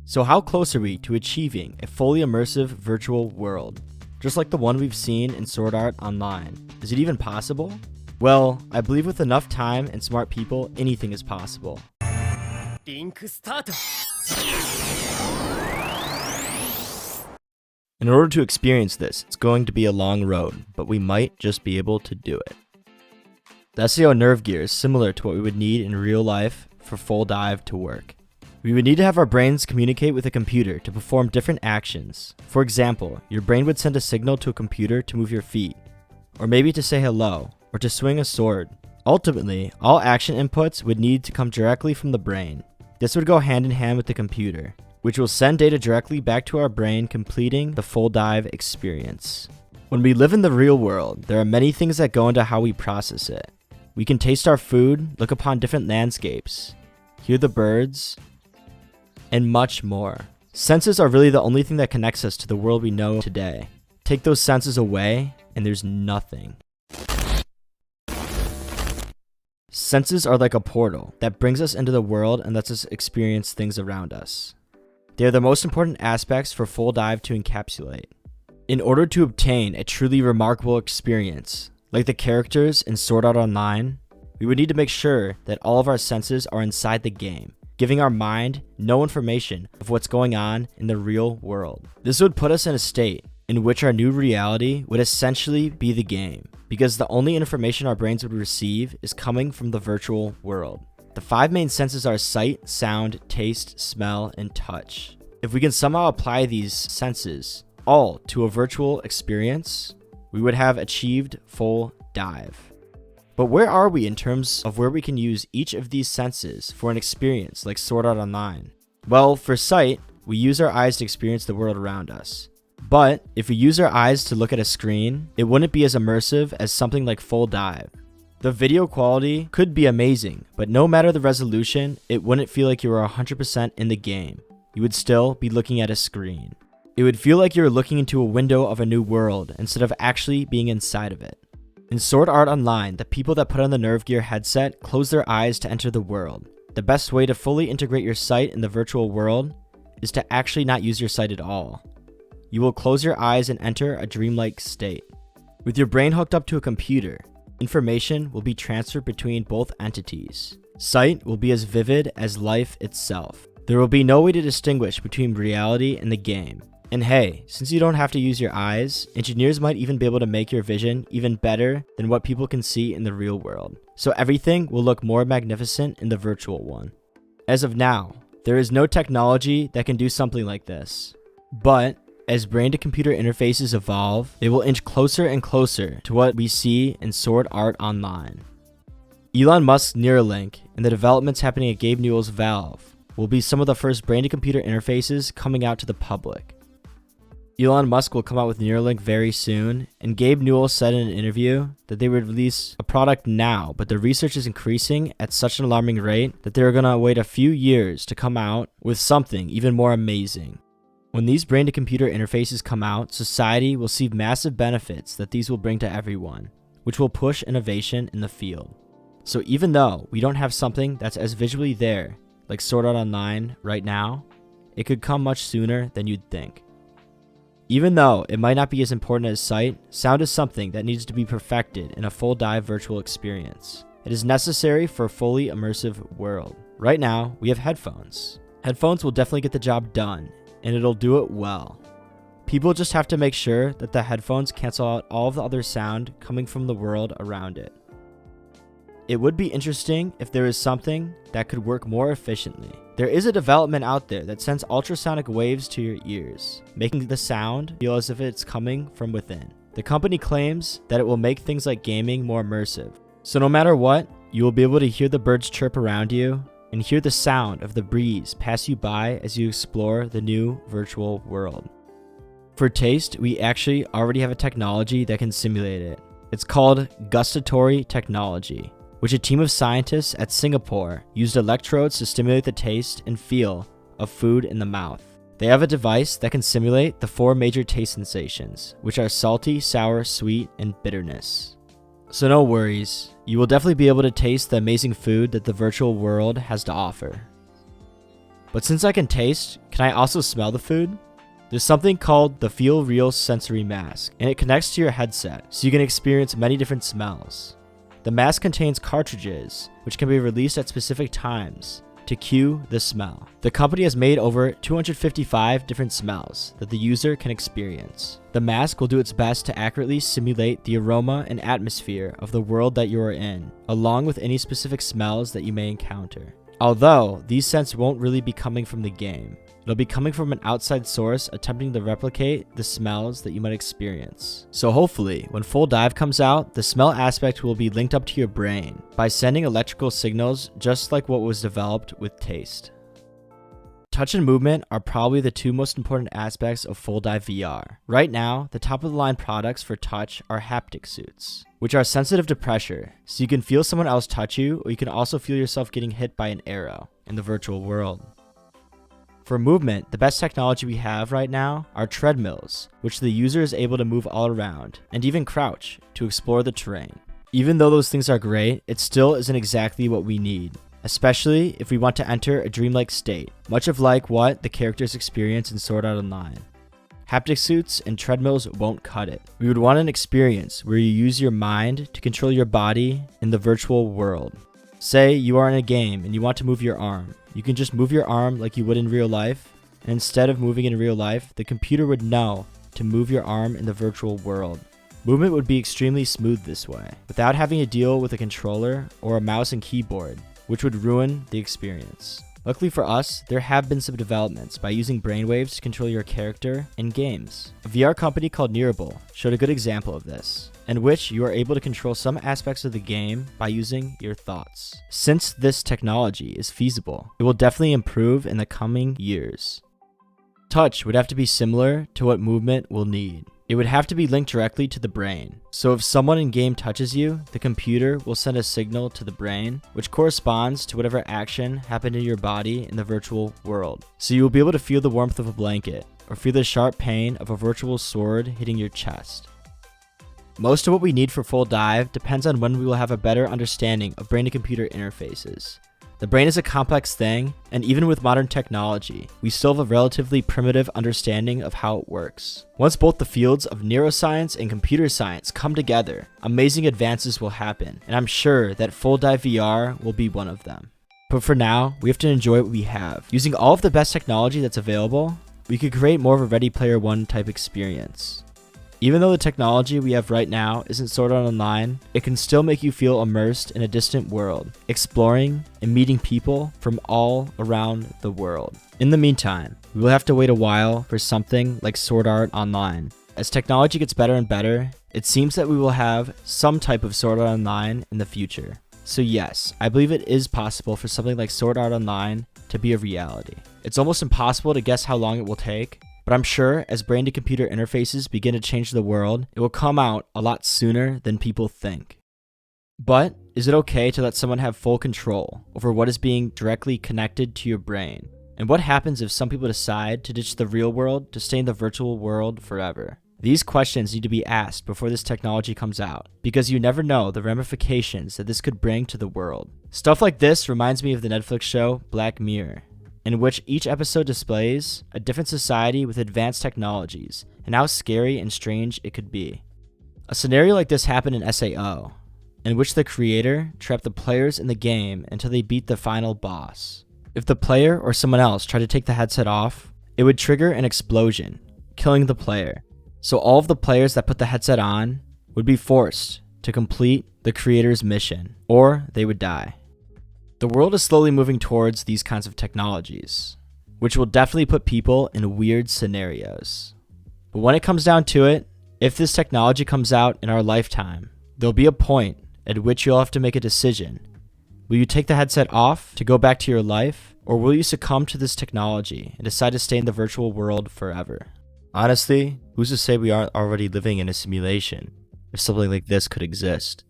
So how close are we to achieving a fully immersive virtual world? Just like the one we've seen in Sword Art Online. Is it even possible? Well, I believe with enough time and smart people, anything is possible. In order to experience this, it's going to be a long road, but we might just be able to do it. The SEO nerve gear is similar to what we would need in real life for full dive to work. We would need to have our brains communicate with a computer to perform different actions. For example, your brain would send a signal to a computer to move your feet, or maybe to say hello, or to swing a sword. Ultimately, all action inputs would need to come directly from the brain. This would go hand in hand with the computer, which will send data directly back to our brain, completing the full dive experience. When we live in the real world, there are many things that go into how we process it. We can taste our food, look upon different landscapes, hear the birds, and much more. Senses are really the only thing that connects us to the world we know today. Take those senses away, and there's nothing. Senses are like a portal that brings us into the world and lets us experience things around us. They are the most important aspects for full dive to encapsulate. In order to obtain a truly remarkable experience, like the characters in Sword Art Online, we would need to make sure that all of our senses are inside the game, giving our mind no information of what's going on in the real world. This would put us in a state in which our new reality would essentially be the game, because the only information our brains would receive is coming from the virtual world. The 5 main senses are sight, sound, taste, smell, and touch. If we can somehow apply these senses all to a virtual experience, we would have achieved full dive. But where are we in terms of where we can use each of these senses for an experience like Sword Art Online? Well, for sight, we use our eyes to experience the world around us. But if we use our eyes to look at a screen, it wouldn't be as immersive as something like full dive. The video quality could be amazing, but no matter the resolution, it wouldn't feel like you were 100% in the game. You would still be looking at a screen. It would feel like you were looking into a window of a new world instead of actually being inside of it. In Sword Art Online, the people that put on the Nerve Gear headset close their eyes to enter the world. The best way to fully integrate your sight in the virtual world is to actually not use your sight at all. You will close your eyes and enter a dreamlike state. With your brain hooked up to a computer, information will be transferred between both entities. Sight will be as vivid as life itself. There will be no way to distinguish between reality and the game. And hey, since you don't have to use your eyes, engineers might even be able to make your vision even better than what people can see in the real world. So everything will look more magnificent in the virtual one. As of now, there is no technology that can do something like this. But as brain-to-computer interfaces evolve, they will inch closer and closer to what we see in Sword Art Online. Elon Musk's Neuralink and the developments happening at Gabe Newell's Valve will be some of the first brain-to-computer interfaces coming out to the public. Elon Musk will come out with Neuralink very soon, and Gabe Newell said in an interview that they would release a product now, but the research is increasing at such an alarming rate that they're going to wait a few years to come out with something even more amazing. When these brain-to-computer interfaces come out, society will see massive benefits that these will bring to everyone, which will push innovation in the field. So even though we don't have something that's as visually there, like Sword Art Online right now, it could come much sooner than you'd think. Even though it might not be as important as sight, sound is something that needs to be perfected in a full dive virtual experience. It is necessary for a fully immersive world. Right now, we have headphones. Headphones will definitely get the job done, and it'll do it well. People just have to make sure that the headphones cancel out all of the other sound coming from the world around it. It would be interesting if there is something that could work more efficiently. There is a development out there that sends ultrasonic waves to your ears, making the sound feel as if it's coming from within. The company claims that it will make things like gaming more immersive. So no matter what, you will be able to hear the birds chirp around you and hear the sound of the breeze pass you by as you explore the new virtual world. For taste, we actually already have a technology that can simulate it. It's called gustatory technology, which a team of scientists at Singapore used electrodes to stimulate the taste and feel of food in the mouth. They have a device that can simulate the 4 major taste sensations, which are salty, sour, sweet, and bitterness. So no worries, you will definitely be able to taste the amazing food that the virtual world has to offer. But since I can taste, can I also smell the food? There's something called the Feel Real Sensory Mask, and it connects to your headset, so you can experience many different smells. The mask contains cartridges, which can be released at specific times to cue the smell. The company has made over 255 different smells that the user can experience. The mask will do its best to accurately simulate the aroma and atmosphere of the world that you are in, along with any specific smells that you may encounter. Although these scents won't really be coming from the game, it'll be coming from an outside source attempting to replicate the smells that you might experience. So hopefully, when Full Dive comes out, the smell aspect will be linked up to your brain by sending electrical signals just like what was developed with taste. Touch and movement are probably the two most important aspects of Full Dive VR. Right now, the top of the line products for touch are haptic suits, which are sensitive to pressure, so you can feel someone else touch you, or you can also feel yourself getting hit by an arrow in the virtual world. For movement, the best technology we have right now are treadmills, which the user is able to move all around, and even crouch to explore the terrain. Even though those things are great, it still isn't exactly what we need, especially if we want to enter a dreamlike state, much of like what the characters experience in Sword Art Online. Haptic suits and treadmills won't cut it. We would want an experience where you use your mind to control your body in the virtual world. Say you are in a game and you want to move your arm. You can just move your arm like you would in real life, and instead of moving in real life, the computer would know to move your arm in the virtual world. Movement would be extremely smooth this way, without having to deal with a controller or a mouse and keyboard, which would ruin the experience. Luckily for us, there have been some developments by using brainwaves to control your character in games. A VR company called Nearable showed a good example of this, in which you are able to control some aspects of the game by using your thoughts. Since this technology is feasible, it will definitely improve in the coming years. Touch would have to be similar to what movement will need. It would have to be linked directly to the brain. So if someone in game touches you, the computer will send a signal to the brain, which corresponds to whatever action happened in your body in the virtual world. So you will be able to feel the warmth of a blanket, or feel the sharp pain of a virtual sword hitting your chest. Most of what we need for Full Dive depends on when we will have a better understanding of brain-to-computer interfaces. The brain is a complex thing, and even with modern technology, we still have a relatively primitive understanding of how it works. Once both the fields of neuroscience and computer science come together, amazing advances will happen, and I'm sure that Full Dive VR will be one of them. But for now, we have to enjoy what we have. Using all of the best technology that's available, we could create more of a Ready Player One type experience. Even though the technology we have right now isn't Sword Art Online, it can still make you feel immersed in a distant world, exploring and meeting people from all around the world. In the meantime, we will have to wait a while for something like Sword Art Online. As technology gets better and better, it seems that we will have some type of Sword Art Online in the future. So yes, I believe it is possible for something like Sword Art Online to be a reality. It's almost impossible to guess how long it will take, but I'm sure as brain-to-computer interfaces begin to change the world, it will come out a lot sooner than people think. But is it okay to let someone have full control over what is being directly connected to your brain? And what happens if some people decide to ditch the real world to stay in the virtual world forever? These questions need to be asked before this technology comes out, because you never know the ramifications that this could bring to the world. Stuff like this reminds me of the Netflix show Black Mirror, in which each episode displays a different society with advanced technologies and how scary and strange it could be. A scenario like this happened in SAO, in which the creator trapped the players in the game until they beat the final boss. If the player or someone else tried to take the headset off, it would trigger an explosion, killing the player. So all of the players that put the headset on would be forced to complete the creator's mission, or they would die. The world is slowly moving towards these kinds of technologies, which will definitely put people in weird scenarios. But when it comes down to it, if this technology comes out in our lifetime, there'll be a point at which you'll have to make a decision. Will you take the headset off to go back to your life, or will you succumb to this technology and decide to stay in the virtual world forever? Honestly, who's to say we aren't already living in a simulation if something like this could exist?